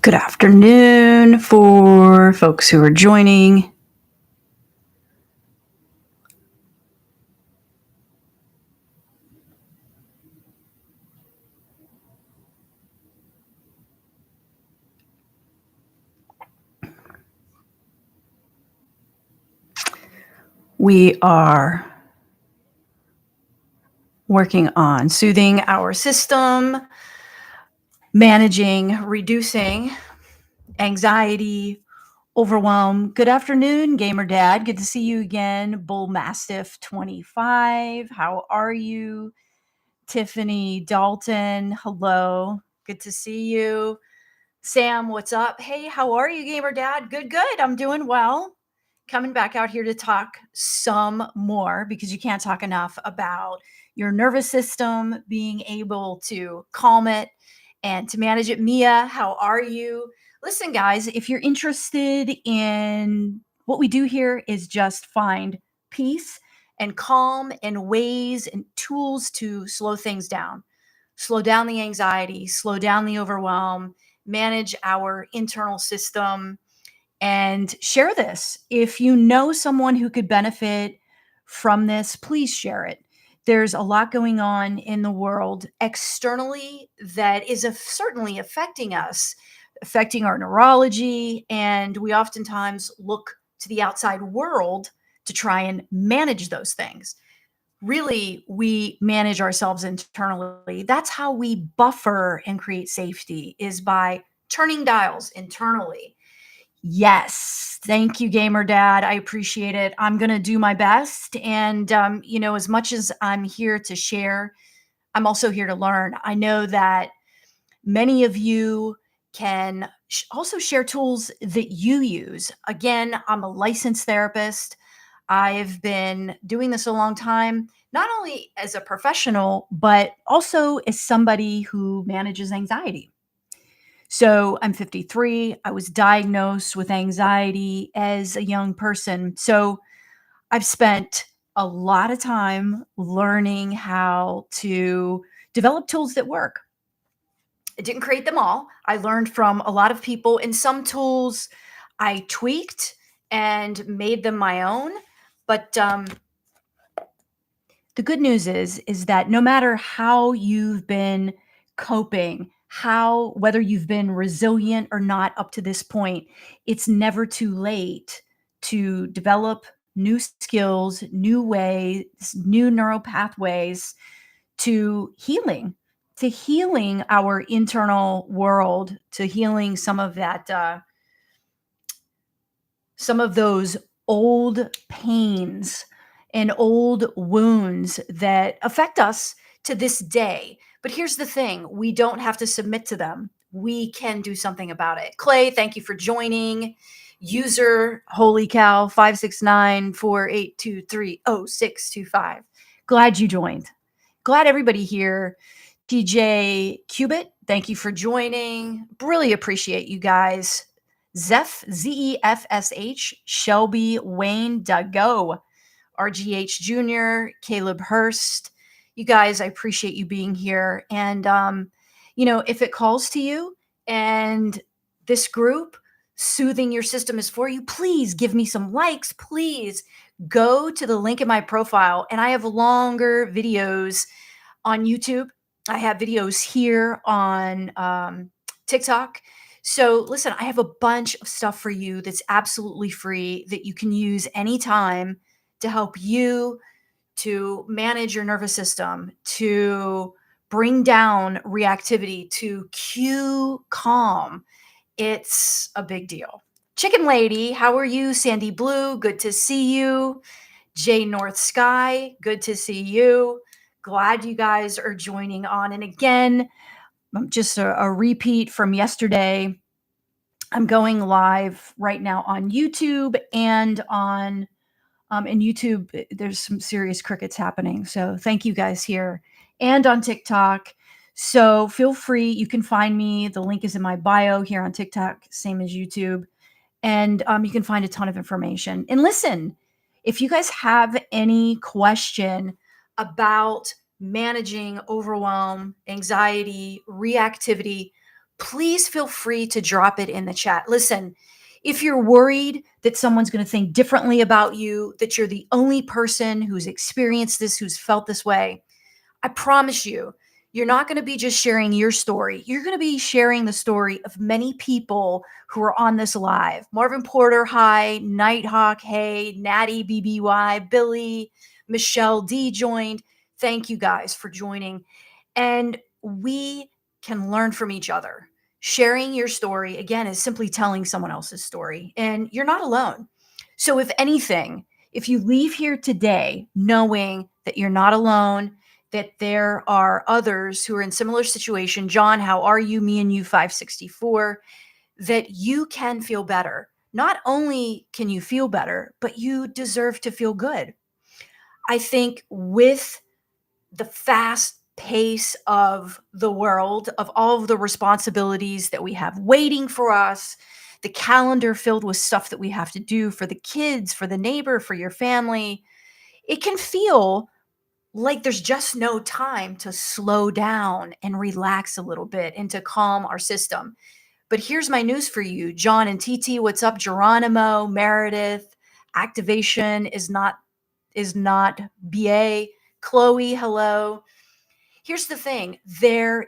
Good afternoon for folks who are joining. We are working on soothing our system, managing, reducing anxiety, overwhelm. Good afternoon, Gamer Dad. Good to see you again. Bull Mastiff 25. How are you? Tiffany Dalton, hello. Good to see you. Sam, what's up? Hey, how are you, Gamer Dad? Good. I'm doing well. Coming back out here to talk some more because you can't talk enough about your nervous system, being able to calm it and to manage it. Mia, how are you? Listen, guys, if you're interested in what we do here is just find peace and calm and ways and tools to slow things down. Slow down the anxiety, slow down the overwhelm, manage our internal system, and share this. If you know someone who could benefit from this, please share it. There's a lot going on in the world externally that is certainly affecting us, affecting our neurology, and we oftentimes look to the outside world to try and manage those things. Really, we manage ourselves internally. That's how we buffer and create safety, is by turning dials internally. Yes. Thank you, Gamer Dad. I appreciate it. I'm going to do my best. And, as much as I'm here to share, I'm also here to learn. I know that many of you can also share tools that you use. Again, I'm a licensed therapist. I've been doing this a long time, not only as a professional, but also as somebody who manages anxiety. So I'm 53. I was diagnosed with anxiety as a young person. So I've spent a lot of time learning how to develop tools that work. I didn't create them all. I learned from a lot of people, and some tools I tweaked and made them my own. But the good news is that no matter how you've been coping, whether you've been resilient or not up to this point, it's never too late to develop new skills, new ways, new neural pathways to healing our internal world, to healing some of those old pains and old wounds that affect us to this day. But here's the thing, we don't have to submit to them. We can do something about it. Clay, thank you for joining. User, holy cow, 569-4823-0625. Glad you joined. Glad everybody here. TJ Cubit, thank you for joining. Really appreciate you guys. Zeph, Zefsh, Shelby, Wayne, Dago, RGH Jr., Caleb Hurst. You guys, I appreciate you being here. And, if it calls to you and this group, Soothing Your System, is for you, please give me some likes. Please go to the link in my profile. And I have longer videos on YouTube. I have videos here on TikTok. So listen, I have a bunch of stuff for you that's absolutely free that you can use anytime to help you to manage your nervous system, to bring down reactivity, to cue calm. It's a big deal. Chicken Lady, how are you? Sandy Blue, good to see you. J North Sky, good to see you. Glad you guys are joining on. And again, just a repeat from yesterday. I'm going live right now on YouTube and on in YouTube. There's some serious crickets happening. So thank you guys here and on TikTok. So feel free. You can find me. The link is in my bio here on TikTok, same as YouTube. And you can find a ton of information. And listen, if you guys have any question about managing overwhelm, anxiety, reactivity, please feel free to drop it in the chat. Listen, if you're worried that someone's going to think differently about you, that you're the only person who's experienced this, who's felt this way, I promise you, you're not going to be just sharing your story. You're going to be sharing the story of many people who are on this live. Marvin Porter, hi. Nighthawk, hey. Natty, BBY, Billy, Michelle D joined. Thank you guys for joining. And we can learn from each other. Sharing your story, again, is simply telling someone else's story. And you're not alone. So if anything, if you leave here today knowing that you're not alone, that there are others who are in similar situation. John, how are you? Me and you 564, that you can feel better. Not only can you feel better, but you deserve to feel good. I think with the fast pace of the world, of all of the responsibilities that we have waiting for us, the calendar filled with stuff that we have to do for the kids, for the neighbor, for your family, it can feel like there's just no time to slow down and relax a little bit and to calm our system. But here's my news for you. John and TT, what's up? Geronimo, Meredith, activation is not BA. Chloe, hello. Here's the thing.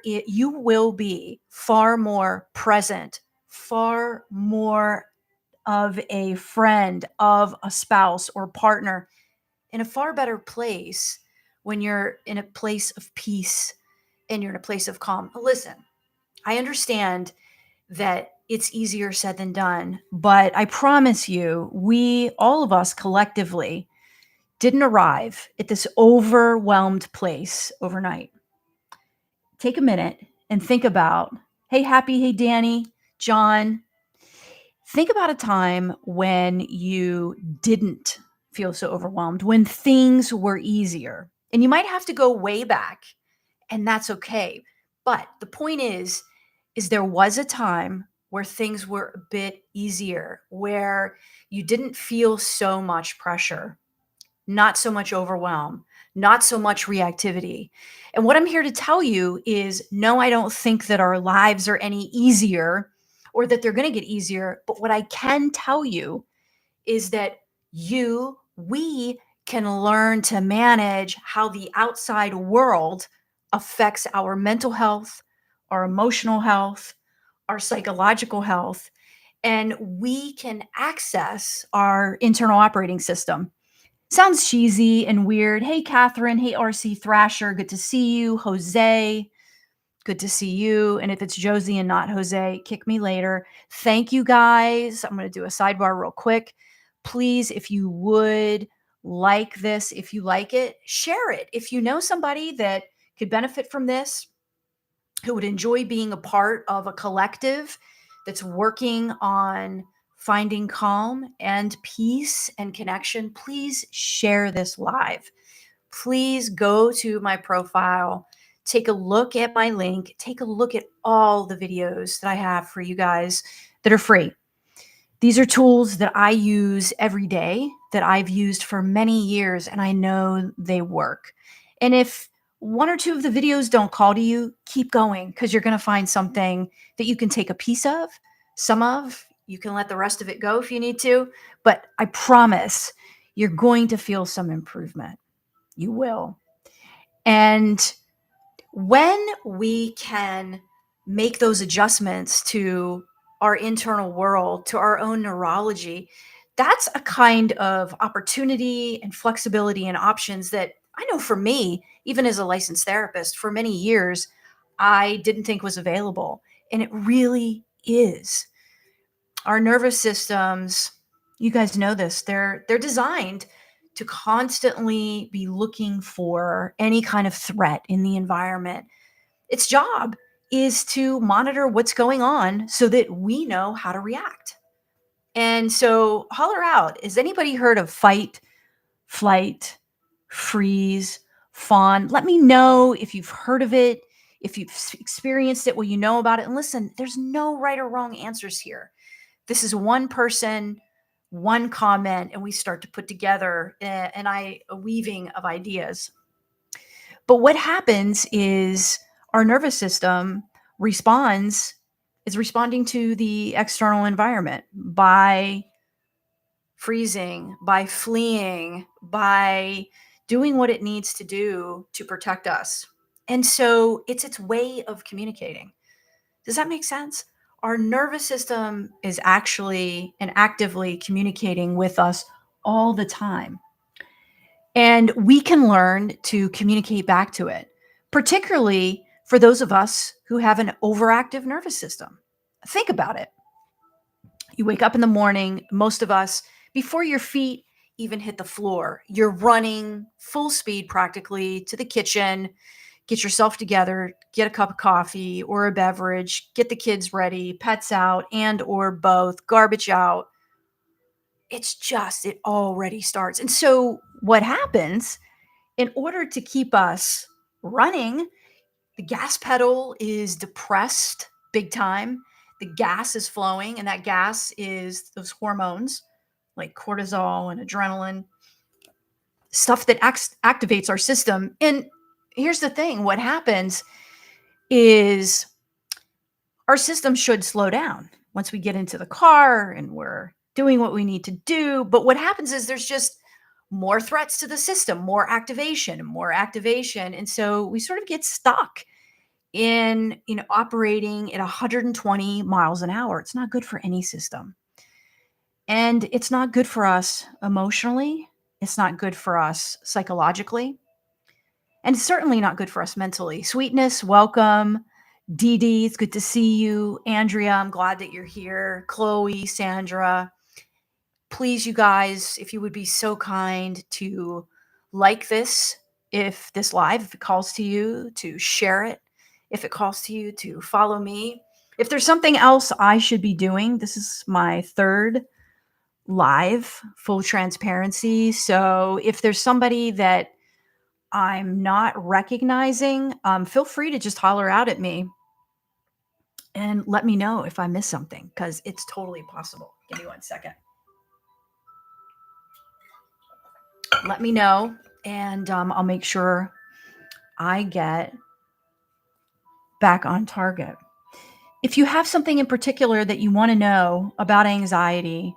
You will be far more present, far more of a friend, of a spouse or partner, in a far better place when you're in a place of peace and you're in a place of calm. Listen, I understand that it's easier said than done, but I promise you, all of us collectively, didn't arrive at this overwhelmed place overnight. Take a minute and think about, hey, Happy, hey, Danny, John, think about a time when you didn't feel so overwhelmed, when things were easier. And you might have to go way back, and that's okay. But the point is there was a time where things were a bit easier, where you didn't feel so much pressure, not so much overwhelm, not so much reactivity. And what I'm here to tell you is no, I don't think that our lives are any easier or that they're going to get easier. But what I can tell you is that we can learn to manage how the outside world affects our mental health, our emotional health, our psychological health, and we can access our internal operating system. Sounds cheesy and weird. Hey, Catherine. Hey, RC Thrasher. Good to see you. Jose. Good to see you. And if it's Josie and not Jose, kick me later. Thank you guys. I'm going to do a sidebar real quick. Please, if you would like this, if you like it, share it. If you know somebody that could benefit from this, who would enjoy being a part of a collective that's working on finding calm and peace and connection, please share this live. Please go to my profile, take a look at my link, take a look at all the videos that I have for you guys that are free. These are tools that I use every day, that I've used for many years, and I know they work. And if one or two of the videos don't call to you, keep going, because you're going to find something that you can take a piece of, some of. You can let the rest of it go if you need to. But I promise you're going to feel some improvement. You will. And when we can make those adjustments to our internal world, to our own neurology, that's a kind of opportunity and flexibility and options that I know for me, even as a licensed therapist, for many years, I didn't think was available. And it really is. Our nervous systems, you guys know this, they're designed to constantly be looking for any kind of threat in the environment. Its job is to monitor what's going on so that we know how to react. And so, holler out. Has anybody heard of fight, flight, freeze, fawn? Let me know if you've heard of it, if you've experienced it, what you know about it. And listen, there's no right or wrong answers here. This is one person, one comment, and we start to put together a weaving of ideas. But what happens is our nervous system responds is responding to the external environment by freezing, by fleeing, by doing what it needs to do to protect us. And so it's its way of communicating. Does that make sense? Our nervous system is actually and actively communicating with us all the time. And we can learn to communicate back to it, particularly for those of us who have an overactive nervous system. Think about it. You wake up in the morning, most of us, before your feet even hit the floor, you're running full speed practically to the kitchen, get yourself together, get a cup of coffee or a beverage, get the kids ready, pets out and or both, garbage out. It already starts. And so what happens in order to keep us running, the gas pedal is depressed big time. The gas is flowing, and that gas is those hormones like cortisol and adrenaline, stuff that activates our system. And here's the thing, what happens is our system should slow down once we get into the car and we're doing what we need to do. But what happens is there's just more threats to the system, more activation and more activation. And so we sort of get stuck in operating at 120 miles an hour. It's not good for any system. And it's not good for us emotionally. It's not good for us psychologically. And it's certainly not good for us mentally. Sweetness, welcome. Dee Dee, it's good to see you. Andrea, I'm glad that you're here. Chloe, Sandra, please, you guys, if you would be so kind to like this, if this live, if it calls to you, to share it, if it calls to you, to follow me. If there's something else I should be doing, this is my third live, full transparency. So if there's somebody that I'm not recognizing, feel free to just holler out at me and let me know if I miss something, because it's totally possible. Give me 1 second. Let me know, and I'll make sure I get back on target. If you have something in particular that you want to know about anxiety,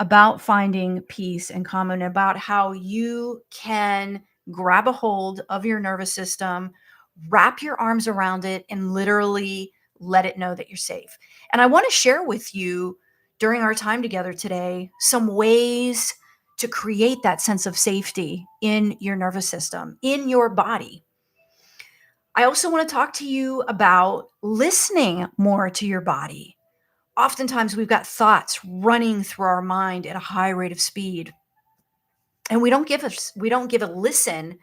about finding peace and calm, and about how you can grab a hold of your nervous system, wrap your arms around it, and literally let it know that you're safe. And I want to share with you during our time together today some ways to create that sense of safety in your nervous system, in your body. I also want to talk to you about listening more to your body. Oftentimes, we've got thoughts running through our mind at a high rate of speed, and we don't give a listen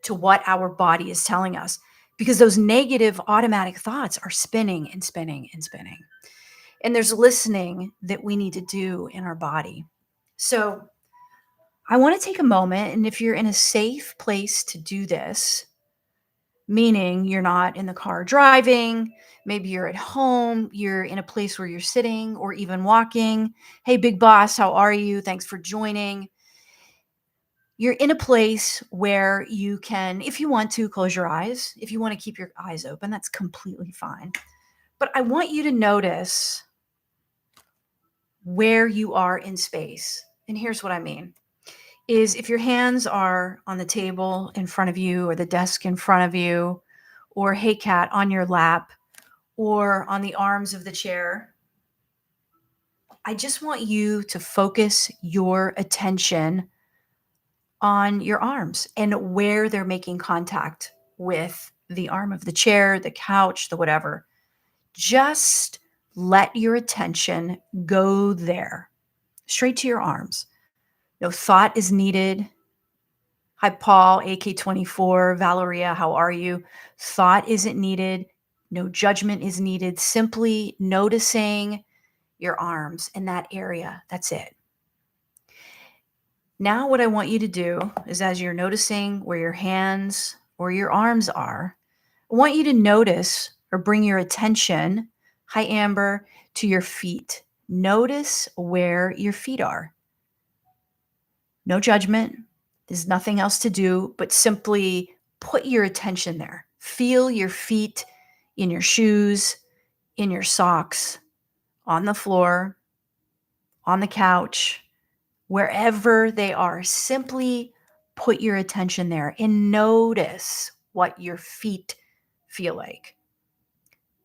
to what our body is telling us, because those negative automatic thoughts are spinning and spinning and spinning. And there's listening that we need to do in our body. So I want to take a moment, and if you're in a safe place to do this, meaning you're not in the car driving, maybe you're at home, you're in a place where you're sitting or even walking. Hey, big boss, how are you? Thanks for joining. You're in a place where you can, if you want to, close your eyes. If you want to keep your eyes open, that's completely fine. But I want you to notice where you are in space. And here's what I mean. Is if your hands are on the table in front of you or the desk in front of you, or hey cat on your lap, or on the arms of the chair, I just want you to focus your attention on your arms and where they're making contact with the arm of the chair, the couch, the whatever. Just let your attention go there, straight to your arms. No thought is needed. Hi, Paul, AK24, Valeria, how are you? Thought isn't needed. No judgment is needed. Simply noticing your arms in that area. That's it. Now, what I want you to do is as you're noticing where your hands or your arms are, I want you to notice or bring your attention, hi, Amber, to your feet. Notice where your feet are. No judgment. There's nothing else to do but simply put your attention there. Feel your feet in your shoes, in your socks, on the floor, on the couch, wherever they are. Simply put your attention there and notice what your feet feel like.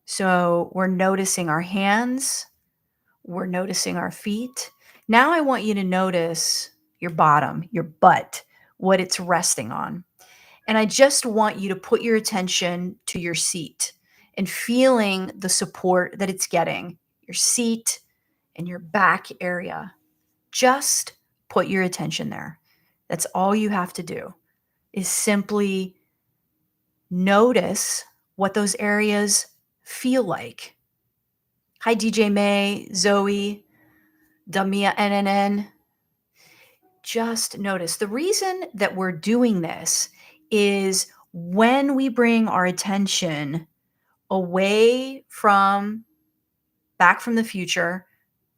So we're noticing our hands, we're noticing our feet. Now I want you to notice your bottom, your butt, what it's resting on. And I just want you to put your attention to your seat and feeling the support that it's getting, your seat and your back area. Just put your attention there. That's all you have to do is simply notice what those areas feel like. Hi, DJ May, Zoe, Damia NNN. Just notice. The reason that we're doing this is when we bring our attention away from back from the future,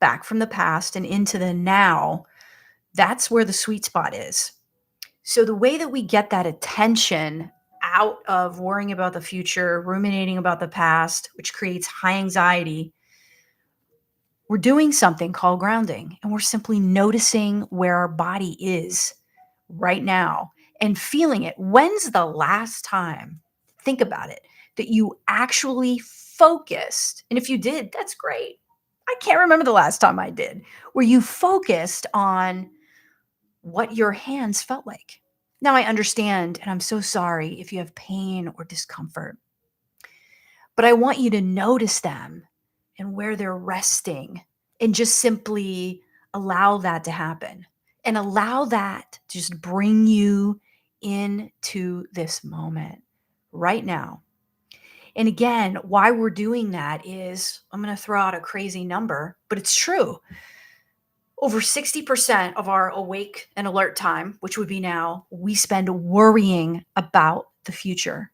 back from the past, and into the now, that's where the sweet spot is. So, the way that we get that attention out of worrying about the future, ruminating about the past, which creates high anxiety, we're doing something called grounding, and we're simply noticing where our body is right now and feeling it. When's the last time, think about it, that you actually focused? And if you did, that's great. I can't remember the last time I did, where you focused on what your hands felt like. Now I understand, and I'm so sorry if you have pain or discomfort, but I want you to notice them and where they're resting and just simply allow that to happen and allow that to just bring you into this moment right now. And again, why we're doing that is I'm going to throw out a crazy number, but it's true. Over 60% of our awake and alert time, which would be now, we spend worrying about the future.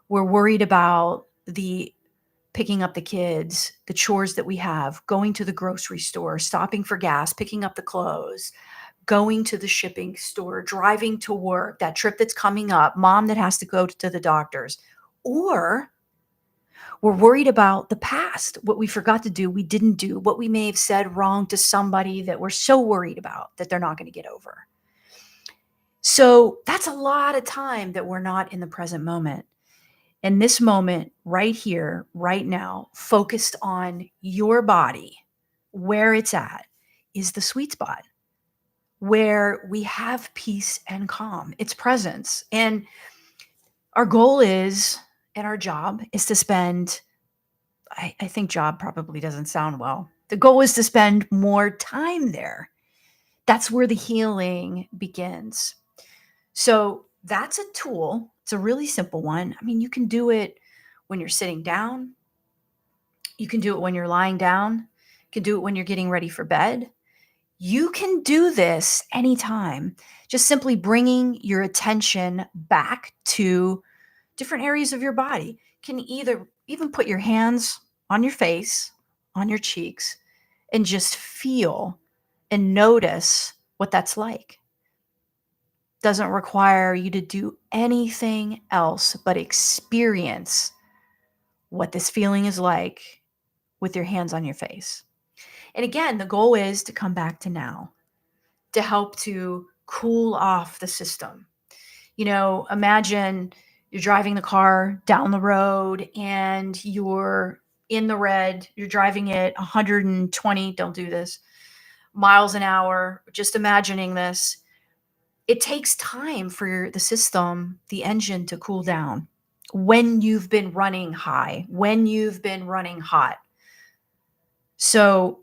We're worried about the picking up the kids, the chores that we have, going to the grocery store, stopping for gas, picking up the clothes, going to the shipping store, driving to work, that trip that's coming up, mom that has to go to the doctors. Or we're worried about the past, what we forgot to do, we didn't do, what we may have said wrong to somebody that we're so worried about that they're not going to get over. So that's a lot of time that we're not in the present moment. And this moment right here, right now, focused on your body, where it's at, is the sweet spot where we have peace and calm, it's presence. And our goal is, and our job is to spend, I think job probably doesn't sound well. The goal is to spend more time there. That's where the healing begins. So that's a tool. It's a really simple one. I mean, you can do it when you're sitting down. You can do it when you're lying down. You can do it when you're getting ready for bed. You can do this anytime. Just simply bringing your attention back to different areas of your body. Can either even put your hands on your face, on your cheeks, and just feel and notice what that's like. Doesn't require you to do anything else but experience what this feeling is like with your hands on your face. And again, the goal is to come back to now, to help to cool off the system. You know, imagine you're driving the car down the road and you're in the red, you're driving it 120, don't do this, miles an hour, just imagining this. It takes time for the system, the engine to cool down when you've been running high, when you've been running hot. So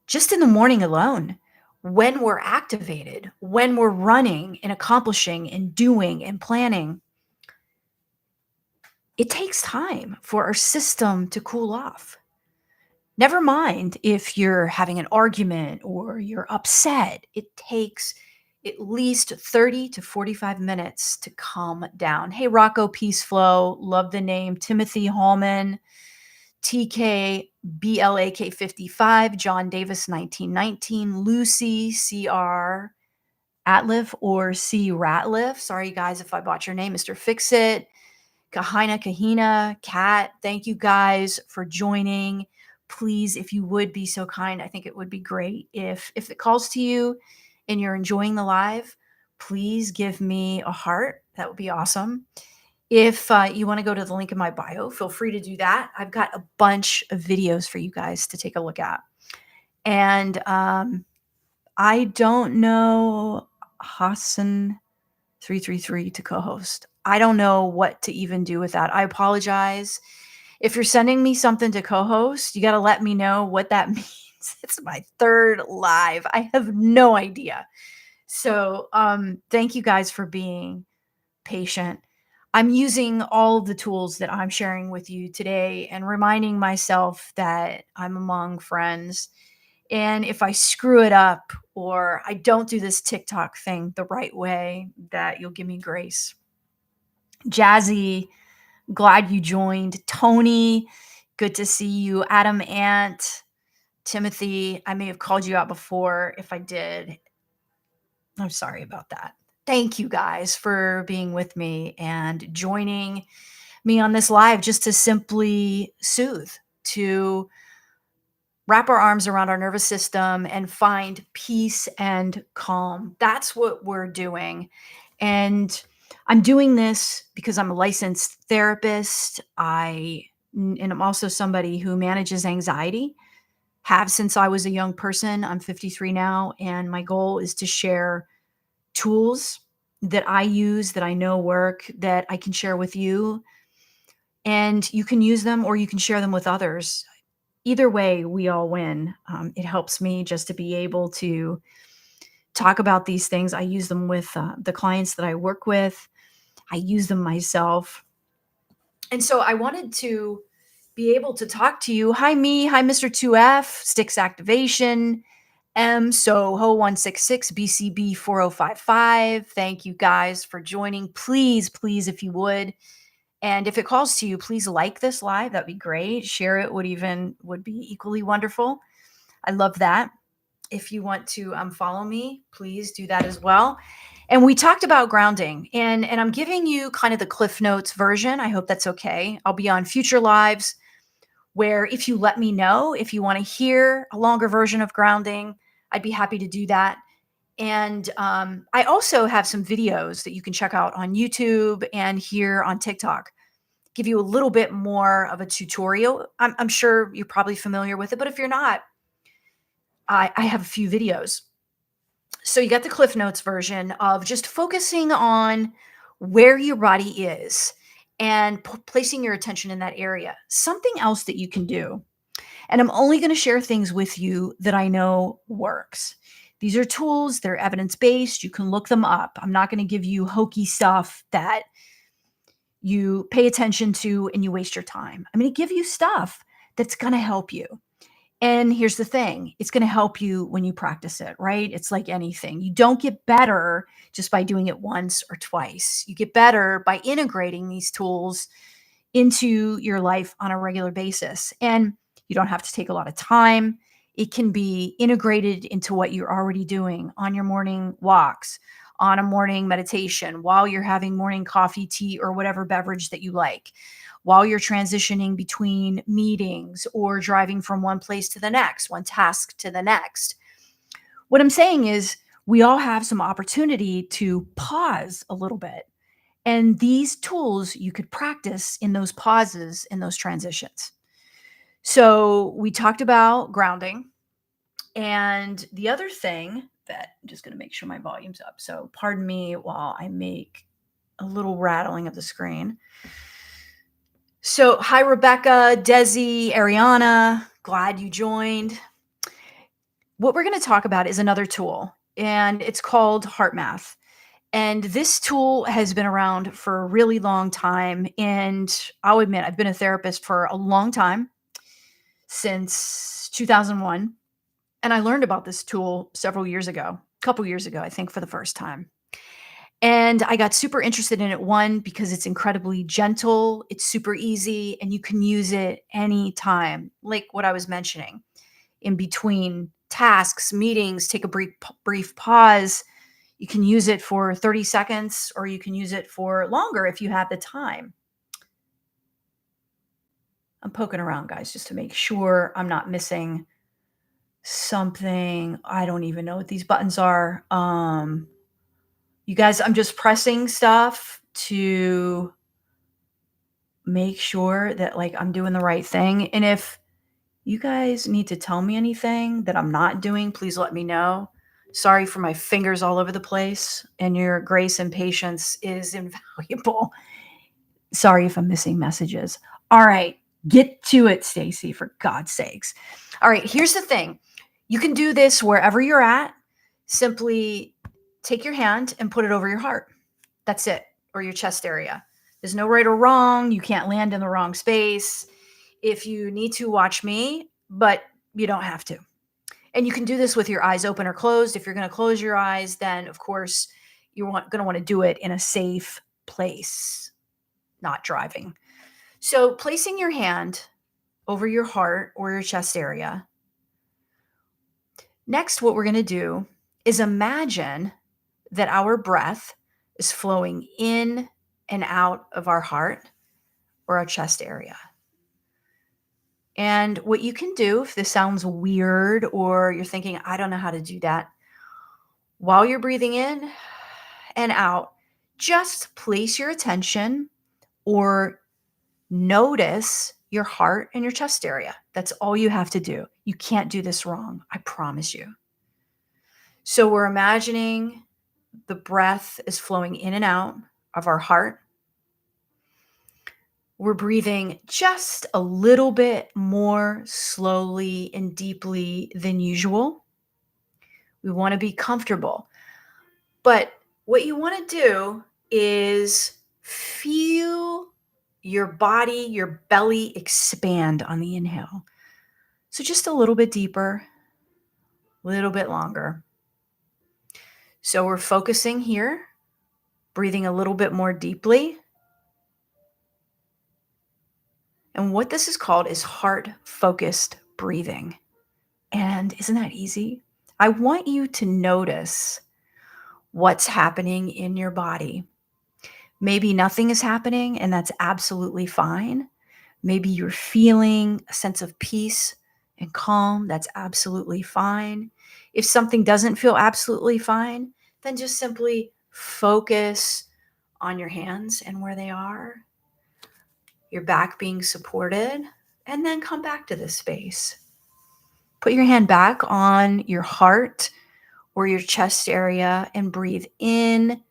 just in the morning alone, when we're activated, when we're running and accomplishing and doing and planning, it takes time for our system to cool off. Never mind if you're having an argument or you're upset, it takes at least 30 to 45 minutes to calm down. Hey, Rocco Peace Flow, love the name. Timothy Hallman, TK BLAK 55, John Davis 1919, Lucy CR Atliff or C Ratliff. Sorry, guys, if I bought your name, Mr. Fix It. Kahina, Kat, thank you guys for joining. Please, if you would be so kind, I think it would be great if it calls to you and you're enjoying the live, please give me a heart. That would be awesome. If you want to go to the link in my bio, feel free to do that. I've got a bunch of videos for you guys to take a look at. And I don't know Hassan 333 to co-host. I don't know what to even do with that. I apologize. If you're sending me something to co-host, you got to let me know what that means. It's my third live. I have no idea. So, thank you guys for being patient. I'm using all the tools that I'm sharing with you today and reminding myself that I'm among friends. And if I screw it up or I don't do this TikTok thing the right way, that you'll give me grace. Jazzy, glad you joined. Tony, good to see you. Adam Ant, Timothy, I may have called you out before. If I did, I'm sorry about that. Thank you guys for being with me and joining me on this live just to simply soothe, to wrap our arms around our nervous system and find peace and calm. That's what we're doing. And I'm doing this because I'm a licensed therapist. And I'm also somebody who manages anxiety, have since I was a young person. I'm 53 now, and my goal is to share tools that I use that I know work that I can share with you. And you can use them or you can share them with others. Either way, we all win. It helps me just to be able to talk about these things. I use them with the clients that I work with. I use them myself. And so I wanted to be able to talk to you. Hi, me. Hi, Mr. 2F, Sticks Activation, M, Soho 166, BCB 4055. Thank you guys for joining. Please, please, if you would. And if it calls to you, please like this live. That'd be great. Share it would be equally wonderful. I love that. If you want to follow me, please do that as well. And we talked about grounding, and I'm giving you kind of the Cliff Notes version. I hope that's okay. I'll be on future lives where if you let me know if you want to hear a longer version of grounding, I'd be happy to do that. And I also have some videos that you can check out on YouTube and here on TikTok. Give you a little bit more of a tutorial. I'm sure you're probably familiar with it, but if you're not, I have a few videos. So you got the Cliff Notes version of just focusing on where your body is and placing your attention in that area. Something else that you can do, and I'm only going to share things with you that I know works. These are tools, they're evidence-based. You can look them up. I'm not going to give you hokey stuff that you pay attention to and you waste your time. I'm going to give you stuff that's going to help you. And here's the thing, it's going to help you when you practice it, right? It's like anything. You don't get better just by doing it once or twice. You get better by integrating these tools into your life on a regular basis. And you don't have to take a lot of time. It can be integrated into what you're already doing on your morning walks, on a morning meditation, while you're having morning coffee, tea, or whatever beverage that you like, while you're transitioning between meetings or driving from one place to the next, one task to the next. What I'm saying is we all have some opportunity to pause a little bit. And these tools you could practice in those pauses, in those transitions. So we talked about grounding. And the other thing that I'm just going to make sure my volume's up. So pardon me while I make a little rattling of the screen. So hi, Rebecca, Desi, Ariana. Glad you joined. What we're going to talk about is another tool, and it's called Heart Math. And this tool has been around for a really long time. And I'll admit, I've been a therapist for a long time, since 2001. And I learned about this tool several years ago, a couple years ago, I think, for the first time. And I got super interested in it, one, because it's incredibly gentle, it's super easy, and you can use it anytime, like what I was mentioning, in between tasks, meetings, take a brief pause. You can use it for 30 seconds or you can use it for longer if you have the time. I'm poking around, guys, just to make sure I'm not missing something. I don't even know what these buttons are. You guys, I'm just pressing stuff to make sure that like I'm doing the right thing. And if you guys need to tell me anything that I'm not doing, please let me know. Sorry for my fingers all over the place, and your grace and patience is invaluable. Sorry if I'm missing messages. All right, get to it, Stacy, for God's sakes. All right, here's the thing. You can do this wherever you're at. Simply take your hand and put it over your heart. That's it, or your chest area. There's no right or wrong. You can't land in the wrong space. If you need to, watch me, but you don't have to. And you can do this with your eyes open or closed. If you're going to close your eyes, then of course you're going to want to do it in a safe place, not driving. So placing your hand over your heart or your chest area. Next, what we're going to do is imagine that our breath is flowing in and out of our heart or our chest area. And what you can do, if this sounds weird or you're thinking, I don't know how to do that, while you're breathing in and out, just place your attention or notice your heart and your chest area. That's all you have to do. You can't do this wrong. I promise you. So we're imagining the breath is flowing in and out of our heart. We're breathing just a little bit more slowly and deeply than usual. We want to be comfortable. But what you want to do is feel your body, your belly expand on the inhale. So just a little bit deeper, a little bit longer. So we're focusing here, breathing a little bit more deeply. And what this is called is heart-focused breathing. And isn't that easy? I want you to notice what's happening in your body. Maybe nothing is happening, and that's absolutely fine. Maybe you're feeling a sense of peace and calm. That's absolutely fine. If something doesn't feel absolutely fine, then just simply focus on your hands and where they are, your back being supported, and then come back to this space. Put your hand back on your heart or your chest area and breathe in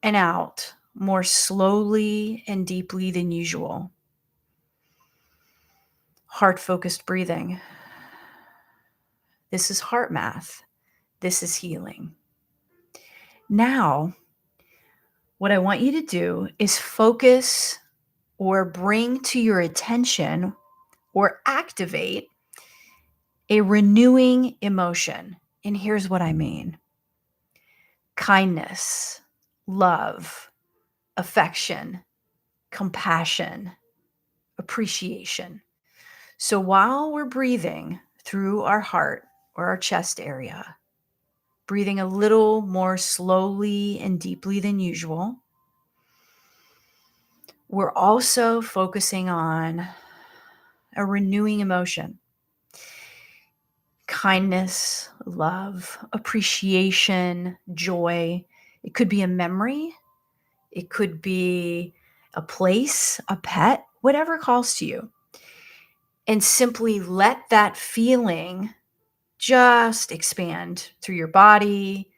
and out more slowly and deeply than usual. Heart-focused breathing. This is heart math. This is healing. Now, what I want you to do is focus or bring to your attention or activate a renewing emotion. And here's what I mean: kindness, love, affection, compassion, appreciation. So while we're breathing through our heart or our chest area, breathing a little more slowly and deeply than usual, we're also focusing on a renewing emotion: kindness, love, appreciation, joy. It could be a memory. It could be a place, a pet, whatever calls to you. And simply let that feeling just expand through your body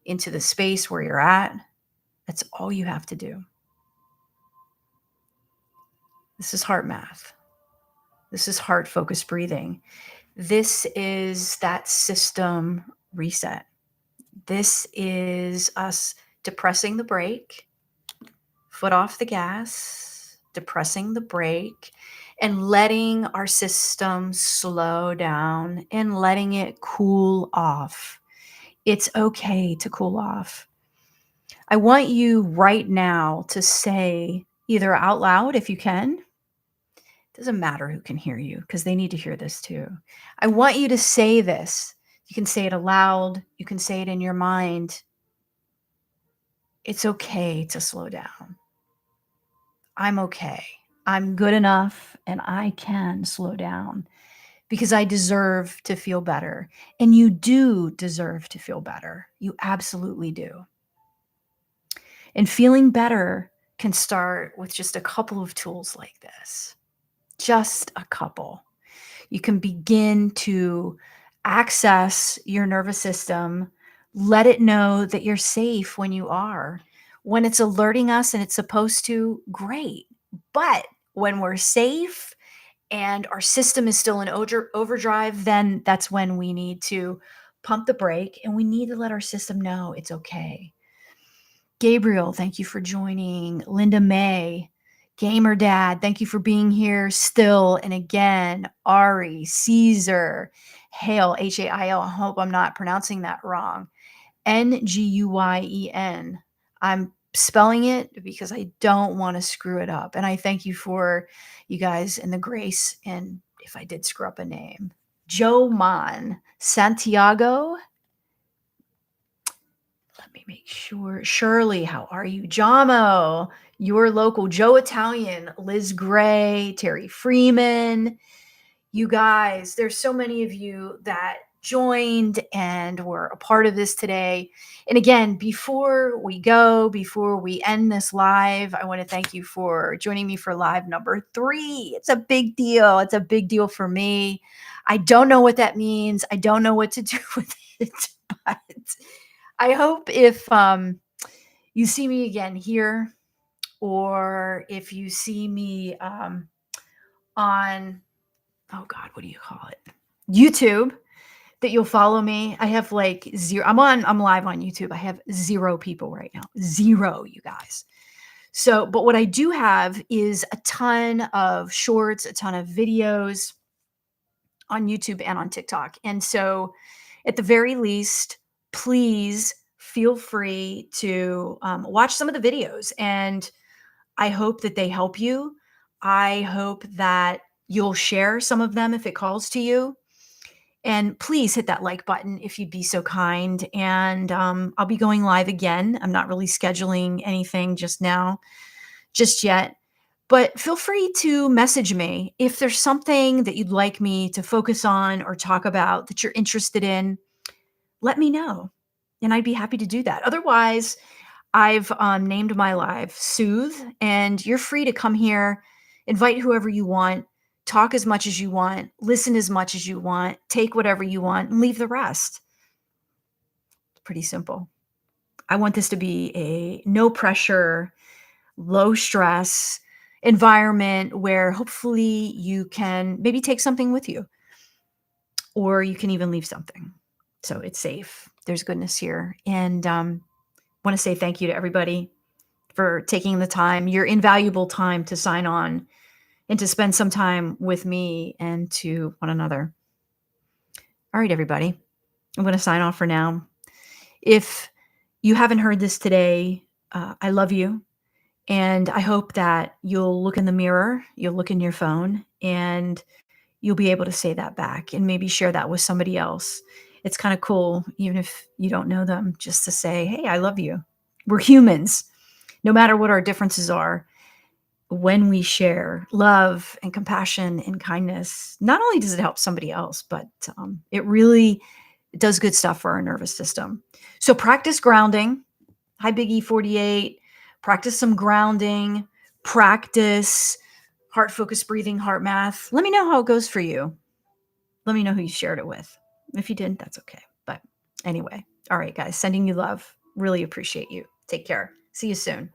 into the space where you're at. That's all you have to do. This is heart math. This is heart-focused breathing. This is that system reset. This is us depressing the brake, foot off the gas, depressing the brake, and letting our system slow down and letting it cool off. It's okay to cool off. I want you right now to say either out loud if you can. Doesn't matter who can hear you because they need to hear this too. I want you to say this. You can say it aloud, you can say it in your mind. It's okay to slow down. I'm okay. I'm good enough and I can slow down because I deserve to feel better. And you do deserve to feel better. You absolutely do. And feeling better can start with just a couple of tools like this. Just a couple. You can begin to access your nervous system, let it know that you're safe when you are. When it's alerting us and it's supposed to, great. But when we're safe and our system is still in overdrive, then that's when we need to pump the brake and we need to let our system know it's okay. Gabriel, thank you for joining. Linda May, Gamer Dad, thank you for being here still and again. Ari, Caesar, Hale, Hail. I hope I'm not pronouncing that wrong. Nguyen. I'm spelling it because I don't want to screw it up. And I thank you for you guys and the grace. And if I did screw up a name, Joe Mon, Santiago. Let me make sure. Shirley, how are you? Jamo, your local. Joe Italian, Liz Gray, Terry Freeman. You guys, there's so many of you that joined and were a part of this today. And again, before we go, before we end this live, I want to thank you for joining me for live number 3. It's a big deal. It's a big deal for me. I don't know what that means. I don't know what to do with it, but I hope if you see me again here, or if you see me on, oh God, what do you call it? YouTube, that you'll follow me. I have like 0. I'm live on YouTube. I have 0 people right now. 0, you guys. So, but what I do have is a ton of shorts, a ton of videos on YouTube and on TikTok. And so at the very least, please feel free to watch some of the videos. And I hope that they help you. I hope that you'll share some of them if it calls to you. And please hit that like button if you'd be so kind. And I'll be going live again. I'm not really scheduling anything just yet. But feel free to message me if there's something that you'd like me to focus on or talk about that you're interested in. Let me know, and I'd be happy to do that. Otherwise, I've named my live Soothe, and you're free to come here, invite whoever you want, talk as much as you want, listen as much as you want, take whatever you want, and leave the rest. It's pretty simple. I want this to be a no pressure, low stress environment where hopefully you can maybe take something with you, or you can even leave something. So it's safe. There's goodness here. And want to say thank you to everybody for taking the time, your invaluable time, to sign on and to spend some time with me and to one another. All right, everybody. I'm going to sign off for now. If you haven't heard this today, I love you. And I hope that you'll look in the mirror, you'll look in your phone, and you'll be able to say that back and maybe share that with somebody else. It's kind of cool, even if you don't know them, just to say, hey, I love you. We're humans. No matter what our differences are, when we share love and compassion and kindness, not only does it help somebody else, but it really does good stuff for our nervous system. So practice grounding. Hi, Big E48. Practice some grounding. Practice heart-focused breathing, heart math. Let me know how it goes for you. Let me know who you shared it with. If you didn't, that's okay. But anyway, all right, guys, sending you love. Really appreciate you. Take care. See you soon.